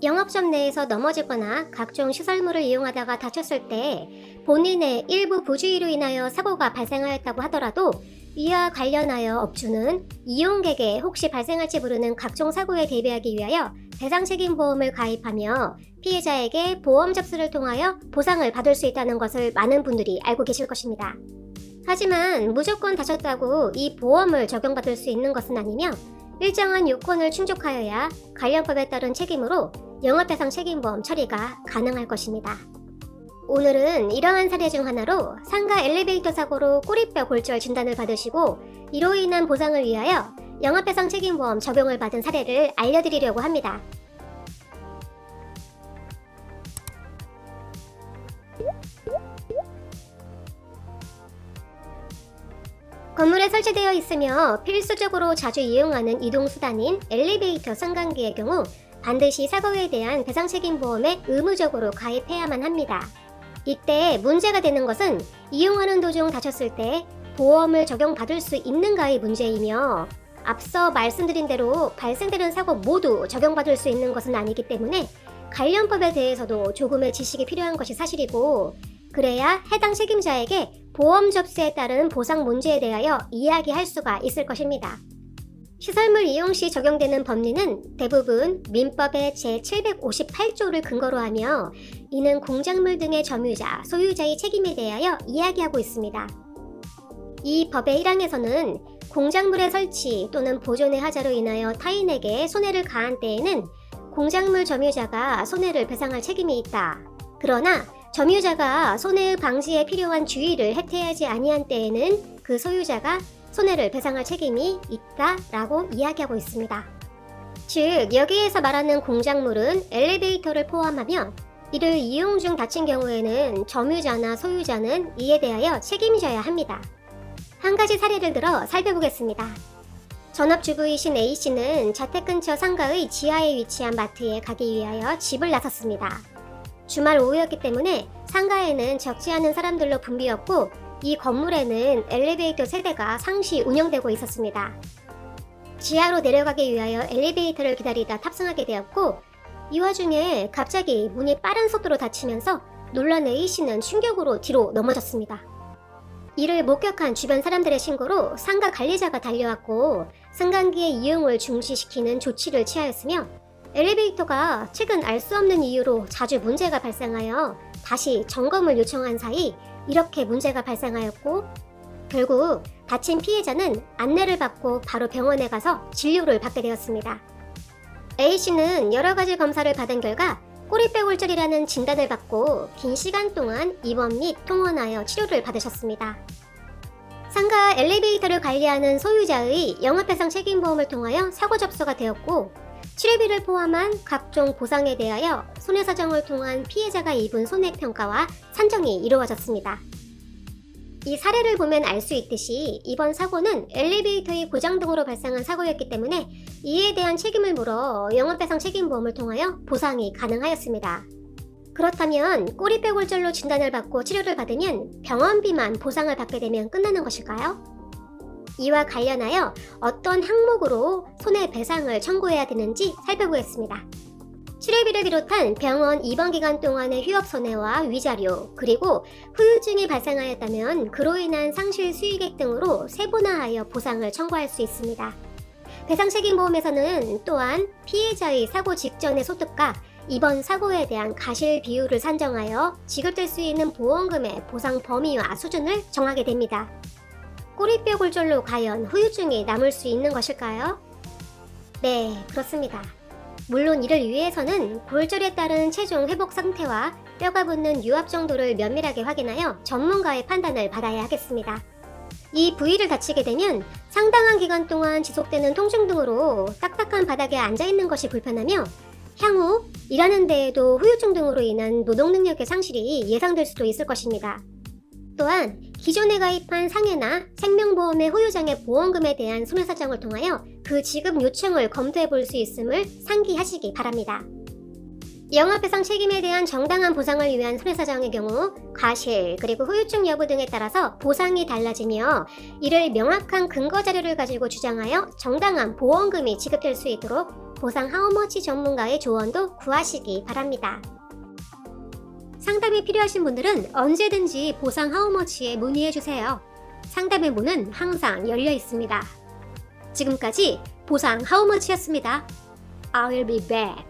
영업점 내에서 넘어지거나 각종 시설물을 이용하다가 다쳤을 때 본인의 일부 부주의로 인하여 사고가 발생하였다고 하더라도 이와 관련하여 업주는 이용객에 혹시 발생할지 모르는 각종 사고에 대비하기 위하여 배상책임보험을 가입하며 피해자에게 보험 접수를 통하여 보상을 받을 수 있다는 것을 많은 분들이 알고 계실 것입니다. 하지만 무조건 다쳤다고 이 보험을 적용받을 수 있는 것은 아니며 일정한 요건을 충족하여야 관련법에 따른 책임으로 영업배상 책임보험 처리가 가능할 것입니다. 오늘은 이러한 사례 중 하나로 상가 엘리베이터 사고로 꼬리뼈 골절 진단을 받으시고 이로 인한 보상을 위하여 영업배상 책임보험 적용을 받은 사례를 알려드리려고 합니다. 건물에 설치되어 있으며 필수적으로 자주 이용하는 이동수단인 엘리베이터 승강기의 경우 반드시 사고에 대한 배상책임보험에 의무적으로 가입해야만 합니다. 이때 문제가 되는 것은 이용하는 도중 다쳤을 때 보험을 적용받을 수 있는가의 문제이며 앞서 말씀드린 대로 발생되는 사고 모두 적용받을 수 있는 것은 아니기 때문에 관련법에 대해서도 조금의 지식이 필요한 것이 사실이고 그래야 해당 책임자에게 보험 접수에 따른 보상 문제에 대하여 이야기할 수가 있을 것입니다. 시설물 이용 시 적용되는 법리는 대부분 민법의 제758조를 근거로 하며 이는 공작물 등의 점유자, 소유자의 책임에 대하여 이야기하고 있습니다. 이 법의 1항에서는 공작물의 설치 또는 보존의 하자로 인하여 타인에게 손해를 가한 때에는 공작물 점유자가 손해를 배상할 책임이 있다. 그러나 점유자가 손해 방지에 필요한 주의를 해태하지 아니한 때에는 그 소유자가 손해를 배상할 책임이 있다라고 이야기하고 있습니다. 즉, 여기에서 말하는 공작물은 엘리베이터를 포함하며 이를 이용 중 다친 경우에는 점유자나 소유자는 이에 대하여 책임져야 합니다. 한 가지 사례를 들어 살펴보겠습니다. 전업주부이신 A씨는 자택 근처 상가의 지하에 위치한 마트에 가기 위하여 집을 나섰습니다. 주말 오후였기 때문에 상가에는 적지 않은 사람들로 붐비었고 이 건물에는 엘리베이터 세대가 상시 운영되고 있었습니다. 지하로 내려가기 위하여 엘리베이터를 기다리다 탑승하게 되었고 이 와중에 갑자기 문이 빠른 속도로 닫히면서 놀란 A씨는 충격으로 뒤로 넘어졌습니다. 이를 목격한 주변 사람들의 신고로 상가 관리자가 달려왔고 승강기의 이용을 중지시키는 조치를 취하였으며 엘리베이터가 최근 알 수 없는 이유로 자주 문제가 발생하여 다시 점검을 요청한 사이 이렇게 문제가 발생하였고 결국 다친 피해자는 안내를 받고 바로 병원에 가서 진료를 받게 되었습니다. A씨는 여러 가지 검사를 받은 결과 꼬리뼈 골절이라는 진단을 받고 긴 시간 동안 입원 및 통원하여 치료를 받으셨습니다. 상가 엘리베이터를 관리하는 소유자의 영업배상 책임보험을 통하여 사고 접수가 되었고 치료비를 포함한 각종 보상에 대하여 손해사정을 통한 피해자가 입은 손해평가와 산정이 이루어졌습니다. 이 사례를 보면 알 수 있듯이 이번 사고는 엘리베이터의 고장 등으로 발생한 사고였기 때문에 이에 대한 책임을 물어 영업배상 책임보험을 통하여 보상이 가능하였습니다. 그렇다면 꼬리뼈 골절로 진단을 받고 치료를 받으면 병원비만 보상을 받게 되면 끝나는 것일까요? 이와 관련하여 어떤 항목으로 손해배상을 청구해야 되는지 살펴보겠습니다. 치료비를 비롯한 병원 입원 기간 동안의 휴업손해와 위자료, 그리고 후유증이 발생하였다면 그로 인한 상실 수익액 등으로 세분화하여 보상을 청구할 수 있습니다. 배상책임보험에서는 또한 피해자의 사고 직전의 소득과 이번 사고에 대한 가실 비율을 산정하여 지급될 수 있는 보험금의 보상 범위와 수준을 정하게 됩니다. 꼬리뼈 골절로 과연 후유증이 남을 수 있는 것일까요? 네, 그렇습니다. 물론 이를 위해서는 골절에 따른 최종 회복 상태와 뼈가 붙는 유압 정도를 면밀하게 확인하여 전문가의 판단을 받아야 하겠습니다. 이 부위를 다치게 되면 상당한 기간 동안 지속되는 통증 등으로 딱딱한 바닥에 앉아있는 것이 불편하며 향후 일하는 데에도 후유증 등으로 인한 노동 능력의 상실이 예상될 수도 있을 것입니다. 또한 기존에 가입한 상해나 생명보험의 후유장애 보험금에 대한 손해사정을 통하여 그 지급 요청을 검토해 볼 수 있음을 상기하시기 바랍니다. 영업배상 책임에 대한 정당한 보상을 위한 손해사정의 경우 과실 그리고 후유증 여부 등에 따라서 보상이 달라지며 이를 명확한 근거 자료를 가지고 주장하여 정당한 보험금이 지급될 수 있도록 보상 하우머치 전문가의 조언도 구하시기 바랍니다. 상담이 필요하신 분들은 언제든지 보상 하우머치에 문의해주세요. 상담의 문은 항상 열려 있습니다. 지금까지 보상 하우머치였습니다. I will be back.